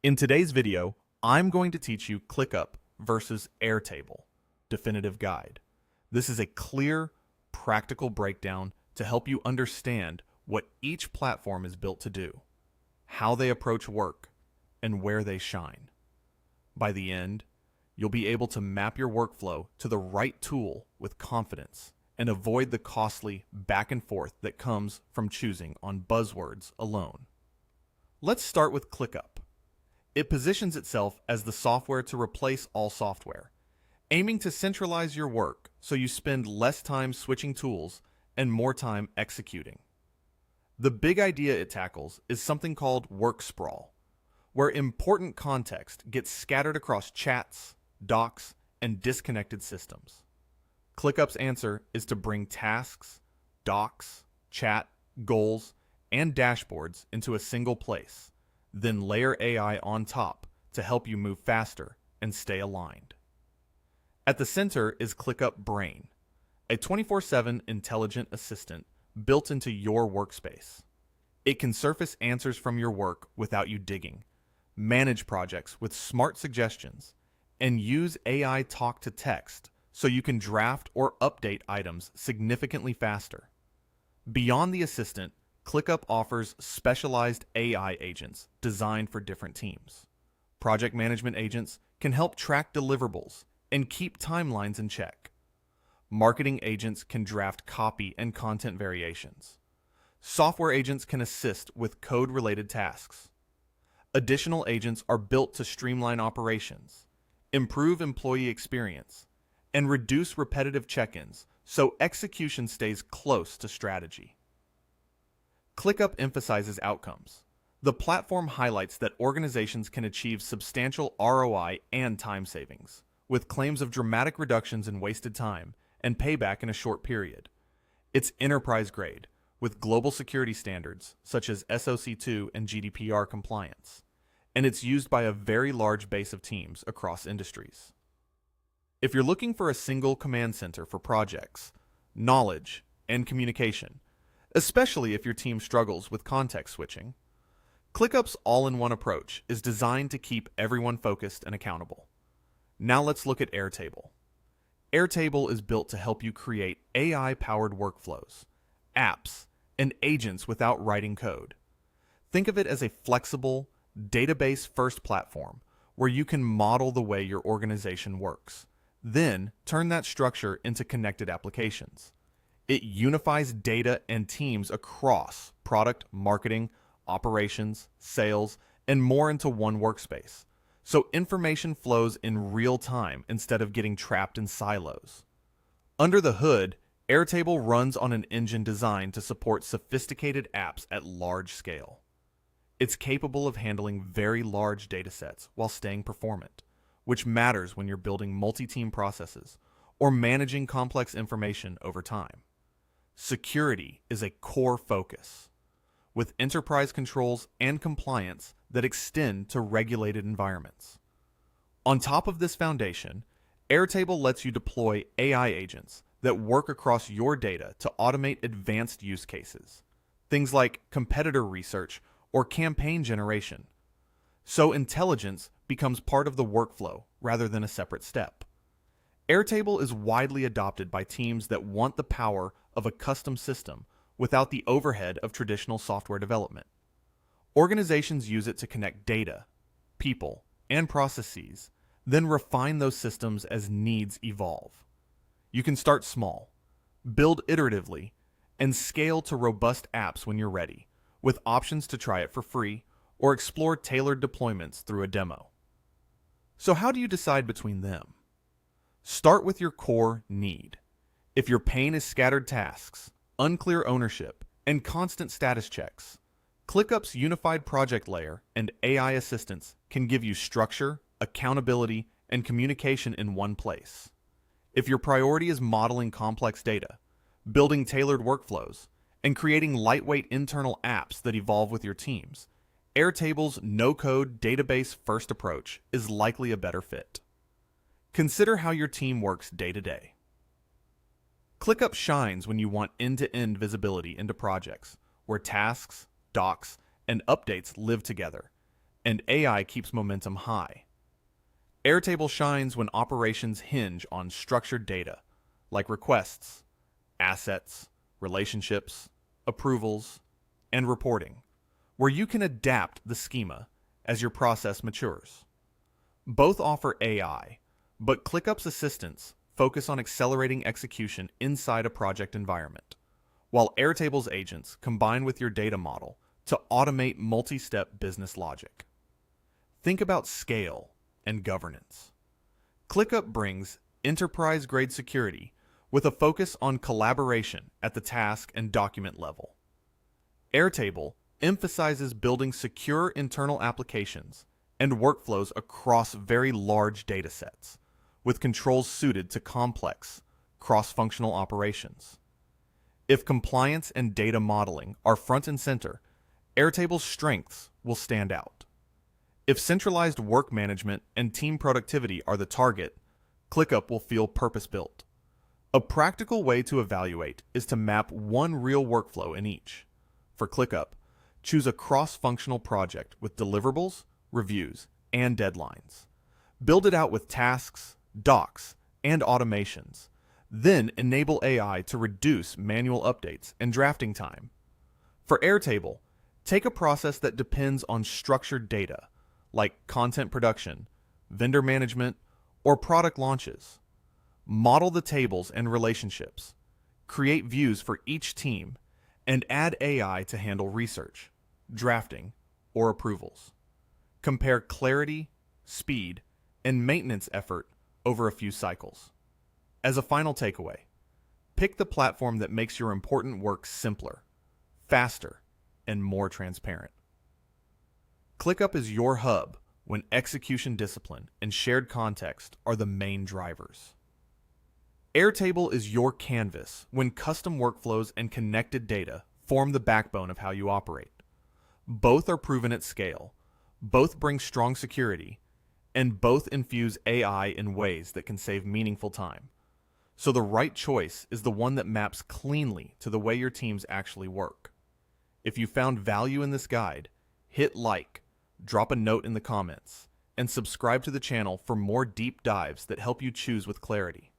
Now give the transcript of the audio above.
In today's video, I'm going to teach you ClickUp versus Airtable, definitive guide. This is a clear, practical breakdown to help you understand what each platform is built to do, how they approach work, and where they shine. By the end, you'll be able to map your workflow to the right tool with confidence and avoid the costly back and forth that comes from choosing on buzzwords alone. Let's start with ClickUp. It positions itself as the software to replace all software, aiming to centralize your work so you spend less time switching tools and more time executing. The big idea it tackles is something called work sprawl, where important context gets scattered across chats, docs, and disconnected systems. ClickUp's answer is to bring tasks, docs, chat, goals, and dashboards into a single place, then layer AI on top to help you move faster and stay aligned. At the center is ClickUp Brain, a 24/7 intelligent assistant built into your workspace. It can surface answers from your work without you digging, manage projects with smart suggestions, and use AI talk to text so you can draft or update items significantly faster. Beyond the assistant, ClickUp offers specialized AI agents designed for different teams. Project management agents can help track deliverables and keep timelines in check. Marketing agents can draft copy and content variations. Software agents can assist with code-related tasks. Additional agents are built to streamline operations, improve employee experience, and reduce repetitive check-ins so execution stays close to strategy. ClickUp emphasizes outcomes. The platform highlights that organizations can achieve substantial ROI and time savings, with claims of dramatic reductions in wasted time and payback in a short period. It's enterprise grade, with global security standards such as SOC 2 and GDPR compliance, and it's used by a very large base of teams across industries. If you're looking for a single command center for projects, knowledge, and communication, especially if your team struggles with context switching, ClickUp's all-in-one approach is designed to keep everyone focused and accountable. Now let's look at Airtable. Airtable is built to help you create AI-powered workflows, apps, and agents without writing code. Think of it as a flexible, database-first platform where you can model the way your organization works, then turn that structure into connected applications. It unifies data and teams across product, marketing, operations, sales, and more into one workspace, so information flows in real time instead of getting trapped in silos. Under the hood, Airtable runs on an engine designed to support sophisticated apps at large scale. It's capable of handling very large datasets while staying performant, which matters when you're building multi-team processes or managing complex information over time. Security is a core focus, with enterprise controls and compliance that extend to regulated environments. On top of this foundation, Airtable lets you deploy AI agents that work across your data to automate advanced use cases, things like competitor research or campaign generation. So intelligence becomes part of the workflow rather than a separate step. Airtable is widely adopted by teams that want the power of a custom system without the overhead of traditional software development. Organizations use it to connect data, people, and processes, then refine those systems as needs evolve. You can start small, build iteratively, and scale to robust apps when you're ready, with options to try it for free or explore tailored deployments through a demo. So how do you decide between them? Start with your core need. If your pain is scattered tasks, unclear ownership, and constant status checks, ClickUp's unified project layer and AI assistance can give you structure, accountability, and communication in one place. If your priority is modeling complex data, building tailored workflows, and creating lightweight internal apps that evolve with your teams, Airtable's no-code database-first approach is likely a better fit. Consider how your team works day to day. ClickUp shines when you want end-to-end visibility into projects, where tasks, docs, and updates live together, and AI keeps momentum high. Airtable shines when operations hinge on structured data, like requests, assets, relationships, approvals, and reporting, where you can adapt the schema as your process matures. Both offer AI, but ClickUp's assistants focus on accelerating execution inside a project environment, while Airtable's agents combine with your data model to automate multi-step business logic. Think about scale and governance. ClickUp brings enterprise-grade security with a focus on collaboration at the task and document level. Airtable emphasizes building secure internal applications and workflows across very large datasets, with controls suited to complex, cross-functional operations. If compliance and data modeling are front and center, Airtable's strengths will stand out. If centralized work management and team productivity are the target, ClickUp will feel purpose-built. A practical way to evaluate is to map one real workflow in each. For ClickUp, choose a cross-functional project with deliverables, reviews, and deadlines. Build it out with tasks, docs, and automations. Then enable AI to reduce manual updates and drafting time. For Airtable, take a process that depends on structured data, like content production, vendor management, or product launches. Model the tables and relationships, create views for each team, and add AI to handle research, drafting, or approvals. Compare clarity, speed, and maintenance effort over a few cycles. As a final takeaway, pick the platform that makes your important work simpler, faster, and more transparent. ClickUp is your hub when execution discipline and shared context are the main drivers. Airtable is your canvas when custom workflows and connected data form the backbone of how you operate. Both are proven at scale, both bring strong security, and both infuse AI in ways that can save meaningful time. So the right choice is the one that maps cleanly to the way your teams actually work. If you found value in this guide, hit like, drop a note in the comments, and subscribe to the channel for more deep dives that help you choose with clarity.